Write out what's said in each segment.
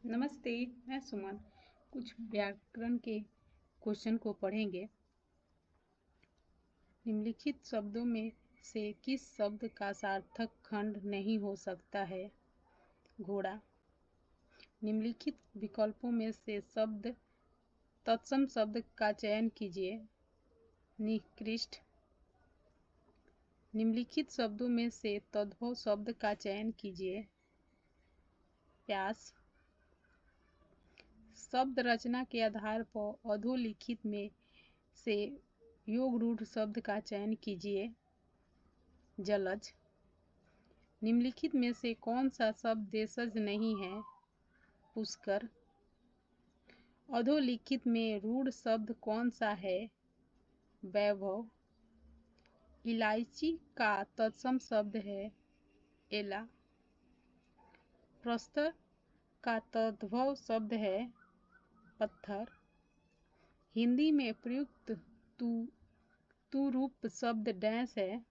नमस्ते, मैं सुमन। कुछ व्याकरण के क्वेश्चन को पढ़ेंगे। निम्नलिखित शब्दों में से किस शब्द का सार्थक खंड नहीं हो सकता है? घोड़ा। निम्नलिखित विकल्पों में से शब्द तत्सम शब्द का चयन कीजिए। निकृष्ट। निम्नलिखित शब्दों में से तद्भव शब्द का चयन कीजिए। प्यास। शब्द रचना के आधार पर अधोलिखित में से योग रूढ़ शब्द का चयन कीजिए। जलज। निम्नलिखित में से कौन सा शब्द देशज नहीं है? पुष्कर। अधोलिखित में रूढ़ शब्द कौन सा है? वैभव। इलायची का तत्सम शब्द है एला। प्रस्तर का तद्भव शब्द है पत्थर। हिंदी में प्रयुक्त तू रूप शब्द डैश है?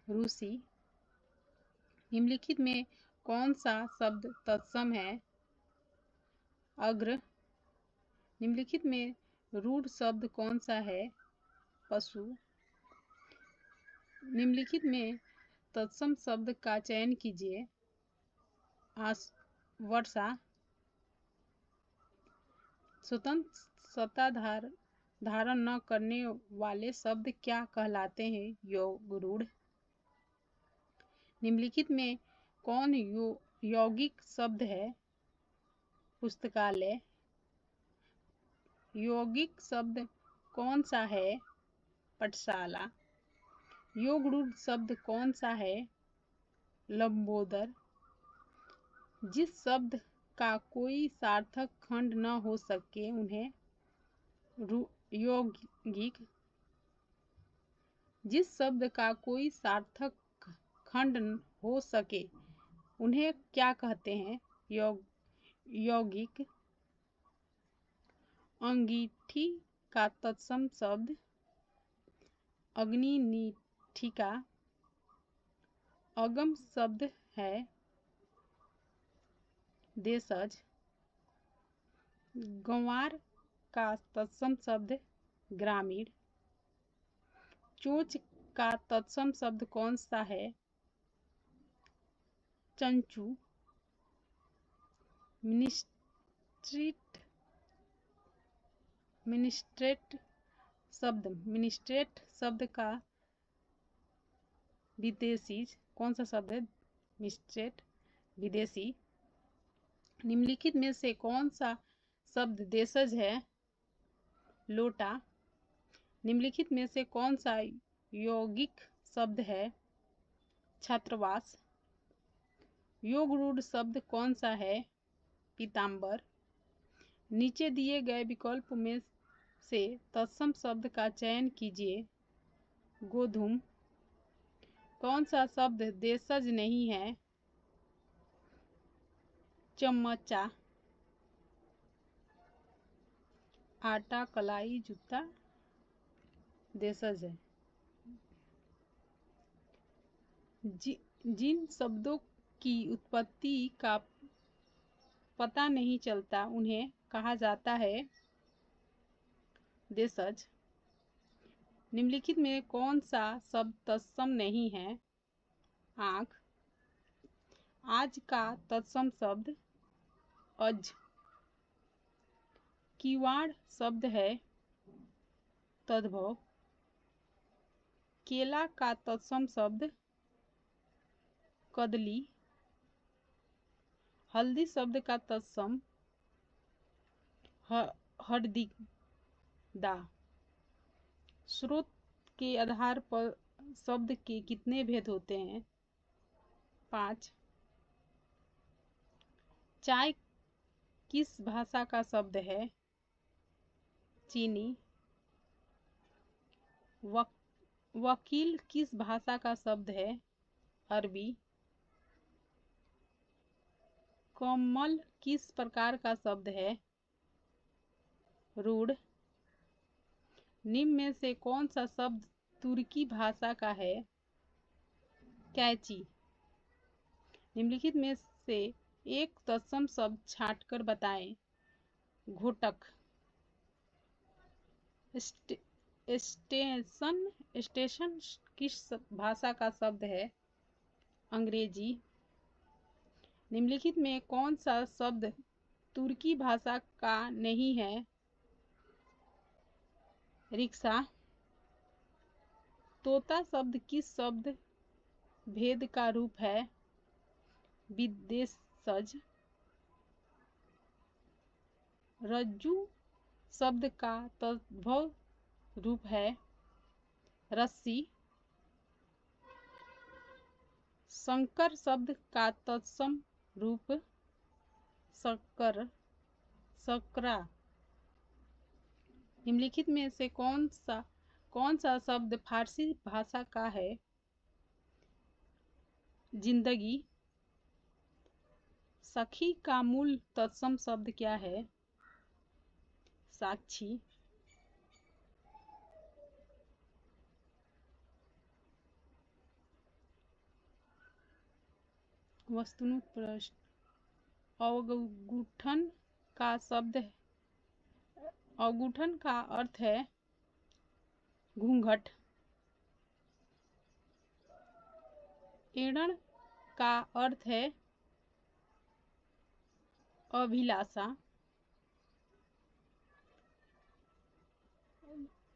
रूसी। निम्नलिखित में कौन सा शब्द तत्सम है? अग्र। निम्नलिखित में रूढ़ शब्द कौन सा है? पशु। निम्नलिखित में तत्सम शब्द का चयन कीजिए। वर्षा। स्वतंत्र सत्ता धारण न करने वाले शब्द क्या कहलाते हैं? योग रूढ़। निम्नलिखित में कौन यौगिक शब्द है? पुस्तकालय। यौगिक शब्द कौन सा है? पाठशाला। योग रूढ़ शब्द कौन सा है? लंबोदर। जिस शब्द का कोई सार्थक खंड न हो सके उन्हें यौगिक। जिस शब्द का कोई सार्थक खंड हो सके उन्हें क्या कहते हैं? यौगिक। अंगीठी का तत्सम शब्द अग्निनिठिका। अगम शब्द है देशज। गंवार का तत्सम शब्द ग्रामीण। चोंच का तत्सम शब्द कौन सा है? चंचू। मिनिस्ट्रेट शब्द का विदेशी कौन सा शब्द है? मिस्ट्रेट विदेशी। निम्नलिखित में से कौन सा शब्द देशज है? लोटा। निम्नलिखित में से कौन सा यौगिक शब्द है? छात्रावास। योग रूढ़ शब्द कौन सा है? पीताम्बर। नीचे दिए गए विकल्प में से तत्सम शब्द का चयन कीजिए। गोधूम। कौन सा शब्द देशज नहीं है? चमचा। आटा कलाई जूता देशज है। जिन शब्दों की उत्पत्ति का पता नहीं चलता उन्हें कहा जाता है देशज। निम्नलिखित में कौन सा शब्द तत्सम नहीं है? आँख। आज का तत्सम शब्द अज। किवाड़ शब्द है तद्भव। केला का तत्सम शब्द कदली। हल्दी शब्द का तत्सम हरदिदा। स्रोत के आधार पर शब्द के कितने भेद होते हैं? 5। चाय किस भाषा का शब्द है? चीनी। वकील किस भाषा का शब्द है? अरबी। कमल किस प्रकार का शब्द है? रूढ़। निम्न में से कौन सा शब्द तुर्की भाषा का है? कैची। निम्नलिखित में से एक तत्सम शब्द छांटकर बताएं। घोटक। स्टेशन। स्टेशन किस भाषा का शब्द है? अंग्रेजी। निम्नलिखित में कौन सा शब्द तुर्की भाषा का नहीं है? रिक्शा। तोता शब्द किस शब्द भेद का रूप है? विदेशज। रज्जु शब्द का तद्भव रूप है? रस्सी। शंकर शब्द का तत्सम रूप? शक्कर। शकरा। निम्नलिखित में से कौन सा शब्द फारसी भाषा का है? जिंदगी। सखी का मूल तत्सम शब्द क्या है? साक्षी। वस्तुनिष्ठ प्रश्न। अवगुठन का शब्द अवगुठन का अर्थ है घूंघट। एड़न का अर्थ है अभिलाषा।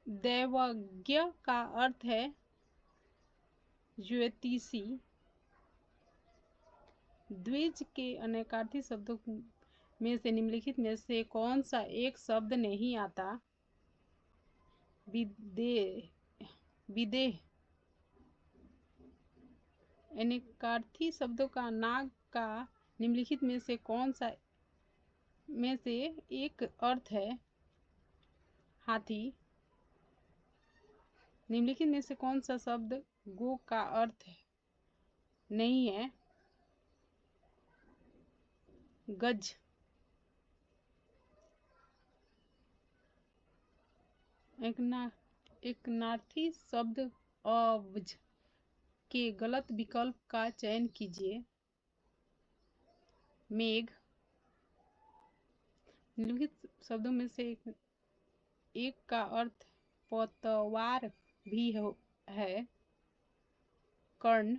दैवज्ञ का अर्थ है ज्योतिषी। द्विज के अनेकार्थी शब्दों में से निम्नलिखित में से कौन सा एक शब्द नहीं आता? विदेह। अनेकार्थी शब्दों का नाग का निम्नलिखित में से कौन सा में से एक अर्थ है? हाथी। निम्नलिखित में से कौन सा शब्द गो का अर्थ नहीं है? गज। एकनार्थी शब्द अब्ज के गलत विकल्प का चयन कीजिए। मेघ। निम्नलिखित शब्दों में से एक का अर्थ पतवार भी है? कर्ण।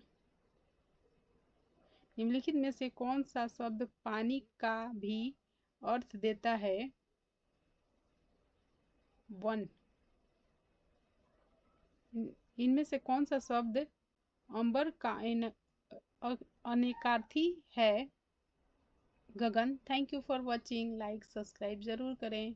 निम्नलिखित में से कौन सा शब्द पानी का भी अर्थ देता है? वन। इनमें से कौन सा शब्द अंबर का अनेकार्थी है? गगन। Thank you for watching. Like subscribe जरूर करें।